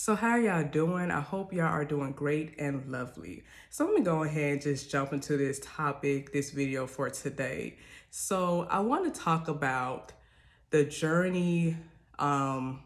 So how y'all doing? I hope y'all are doing great and lovely. So let me go ahead and just jump into this topic, this video for today. So I want to talk about the journey, um,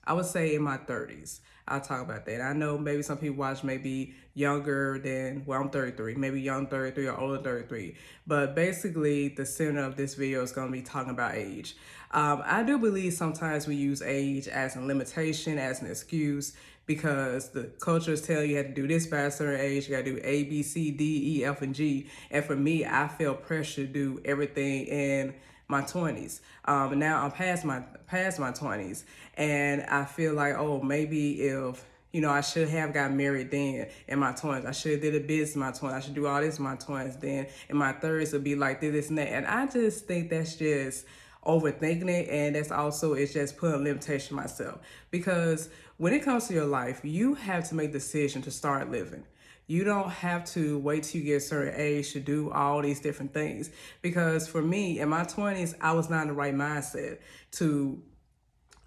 I would say in my 30s. I'll talk about that. I know maybe some people watch maybe younger than, well, I'm 33, maybe young 33 or older 33. But basically, the center of this video is going to be talking about age. I do believe sometimes we use age as a limitation, as an excuse, because the cultures tell you have to do this by a certain age. You got to do A, B, C, D, E, F, and G. And for me, I feel pressure to do everything in my 20s. Now I'm past my 20s, and I feel like, oh, maybe if I should have got married then in my 20s. I should have did a business in my 20s. I should do all this in my 20s. Then in my 30s, it'll be like this and that. And I just think that's just overthinking it, and that's also it's just putting a limitation myself, because when it comes to your life, you have to make the decision to start living. You don't have to wait till you get a certain age to do all these different things, because for me in my 20s, I was not in the right mindset to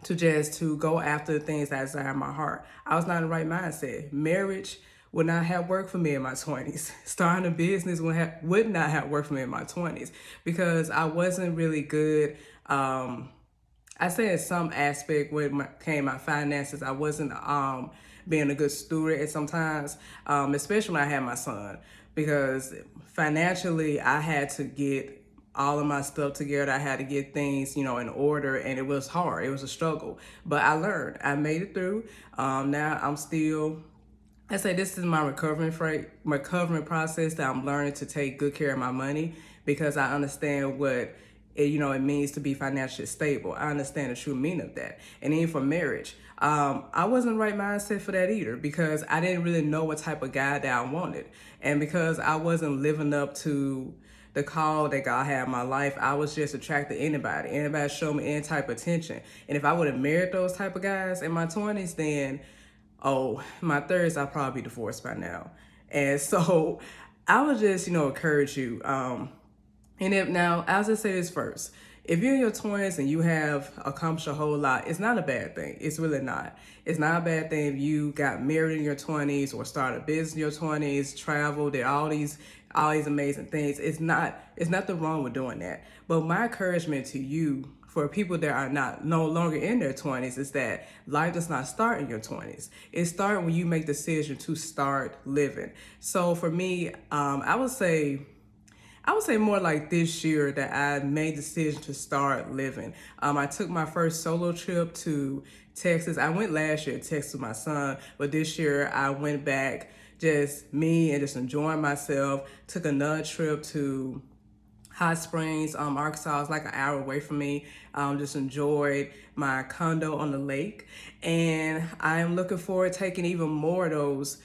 to go after the things that desire my heart. I was not in the right mindset. Marriage would not have worked for me in my 20s. Starting a business would not have worked for me in my 20s, because I wasn't really good. I say in some aspect when it came my finances, I wasn't being a good steward at sometimes, especially when I had my son, because financially I had to get all of my stuff together. I had to get things, in order, and it was hard. It was a struggle, but I learned. I made it through. Now I'm still. I say this is my recovering process, that I'm learning to take good care of my money, because I understand what it means to be financially stable. I understand the true meaning of that. And even for marriage, I wasn't the right mindset for that either, because I didn't really know what type of guy that I wanted. And because I wasn't living up to the call that God had in my life, I was just attracted to anybody. Anybody showed me any type of attention. And if I would have married those type of guys in my 20s, then my 30s, I'll probably be divorced by now. And so I would just, encourage you. And if now, I'll just say this first. If you're in your 20s and you have accomplished a whole lot, it's not a bad thing. It's really not. It's not a bad thing if you got married in your 20s or started a business in your 20s, traveled, did all these amazing things. It's nothing wrong with doing that. But my encouragement to you, for people that are no longer in their 20s, is that life does not start in your 20s. It starts when you make the decision to start living. So for me, I would say more like this year that I made the decision to start living. I took my first solo trip to Texas. I went last year to Texas with my son, but this year I went back, just me and just enjoying myself. Took another trip to Hot Springs, Arkansas is like an hour away from me. Just enjoyed my condo on the lake, and I am looking forward to taking even more of those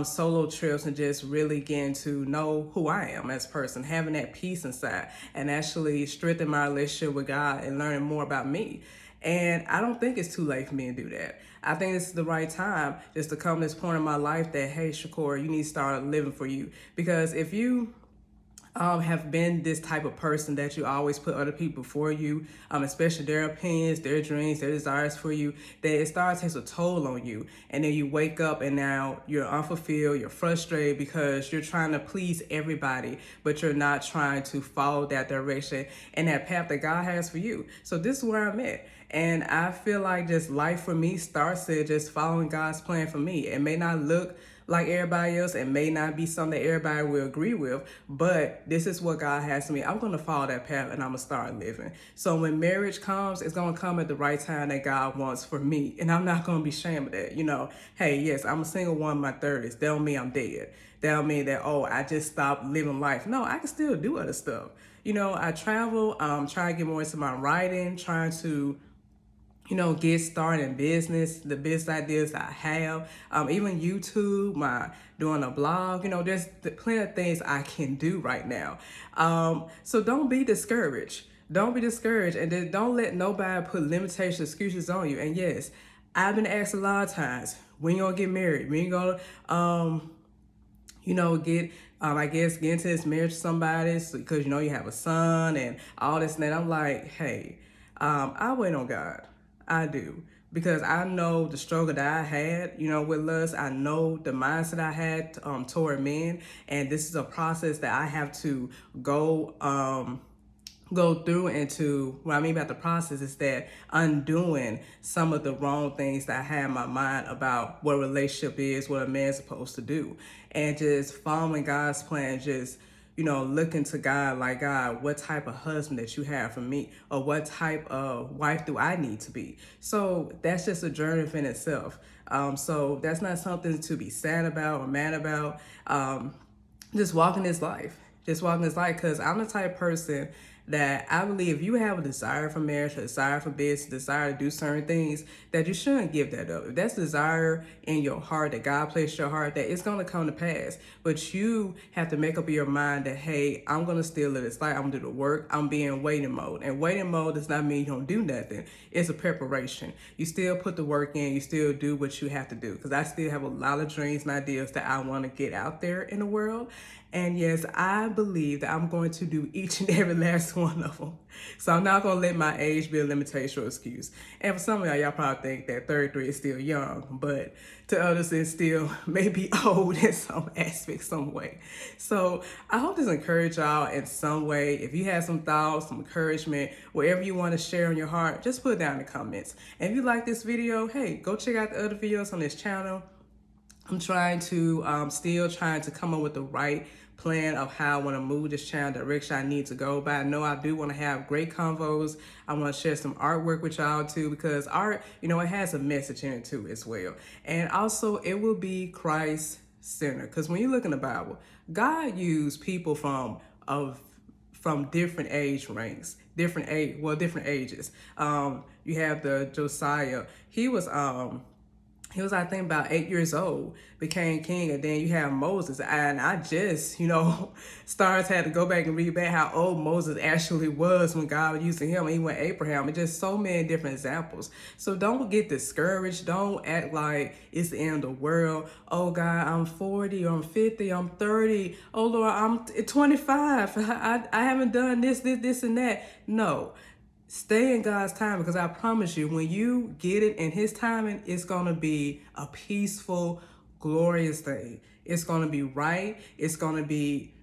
solo trips and just really getting to know who I am as a person, having that peace inside, and actually strengthen my relationship with God and learning more about me. And I don't think it's too late for me to do that. I think this is the right time just to come to this point in my life that, hey, Shakur, you need to start living for you. Because if you have been this type of person that you always put other people before you, especially their opinions, their dreams, their desires for you, that it starts to take a toll on you. And then you wake up and now you're unfulfilled, you're frustrated because you're trying to please everybody, but you're not trying to follow that direction and that path that God has for you. So this is where I'm at. And I feel like just life for me starts at just following God's plan for me. It may not look like everybody else. It may not be something that everybody will agree with, but this is what God has for me. I'm going to follow that path and I'm going to start living. So when marriage comes, it's going to come at the right time that God wants for me. And I'm not going to be ashamed of that. Hey, yes, I'm a single one in my 30s. That don't mean I'm dead. That don't mean that, oh, I just stopped living life. No, I can still do other stuff. I travel, trying to get more into my writing, trying to get started in business, the business ideas I have, even YouTube, doing a blog, there's plenty of things I can do right now. So don't be discouraged. Don't be discouraged, and then don't let nobody put limitations, excuses on you. And yes, I've been asked a lot of times, when you gonna get married? When you gonna, get into this marriage with somebody because, you have a son and all this and that. I'm like, hey, I wait on God. I do. because I know the struggle that I had, you know, with lust. I know the mindset I had toward men, and this is a process that I have to go through. Into what I mean by the process is that undoing some of the wrong things that I had in my mind about what a relationship is, what a man's supposed to do, and just following God's plan. Just, you know, looking to God, like, God, what type of husband that you have for me, or what type of wife do I need to be? So that's just a journey within itself. So that's not something to be sad about or mad about. Just walking this life, because I'm the type of person that I believe if you have a desire for marriage, a desire for business, a desire to do certain things, that you shouldn't give that up. If that's desire in your heart, that God placed your heart, that it's going to come to pass. But you have to make up your mind that, hey, I'm going to still live this life. I'm going to do the work. I'm being in waiting mode. And waiting mode does not mean you don't do nothing. It's a preparation. You still put the work in. You still do what you have to do. Because I still have a lot of dreams and ideas that I want to get out there in the world. And yes, I believe that I'm going to do each and every last one of them. So I'm not going to let my age be a limitation or excuse. And for some of y'all probably think that 33 is still young, but to others it's still maybe old in some aspect, some way. So I hope this encouraged y'all in some way. If you have some thoughts, some encouragement, whatever you want to share on your heart, just put it down in the comments. And if you like this video, hey, go check out the other videos on this channel. I'm still trying to come up with the right plan of how I want to move this channel, direction I need to go. But I know I do want to have great convos. I want to share some artwork with y'all too, because art, you know, it has a message in it too as well. And also it will be Christ-centered, because when you look in the Bible, God used people from different age ranks, different ages. You have the Josiah. He was I think about 8 years old, became king. And then you have Moses. And I just, you know, had to go back and read back how old Moses actually was when God was using him. And he went Abraham, and just so many different examples. So don't get discouraged. Don't act like it's the end of the world. Oh God, I'm 40, or I'm 50, I'm 30. Oh Lord, I'm 25. I haven't done this, and that. No. Stay in God's time, because I promise you, when you get it in his timing, it's going to be a peaceful, glorious thing. It's going to be right. It's going to be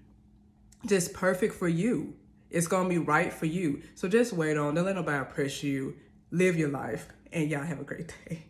just perfect for you. It's going to be right for you. So just wait on. Don't let nobody press you. Live your life, and y'all have a great day.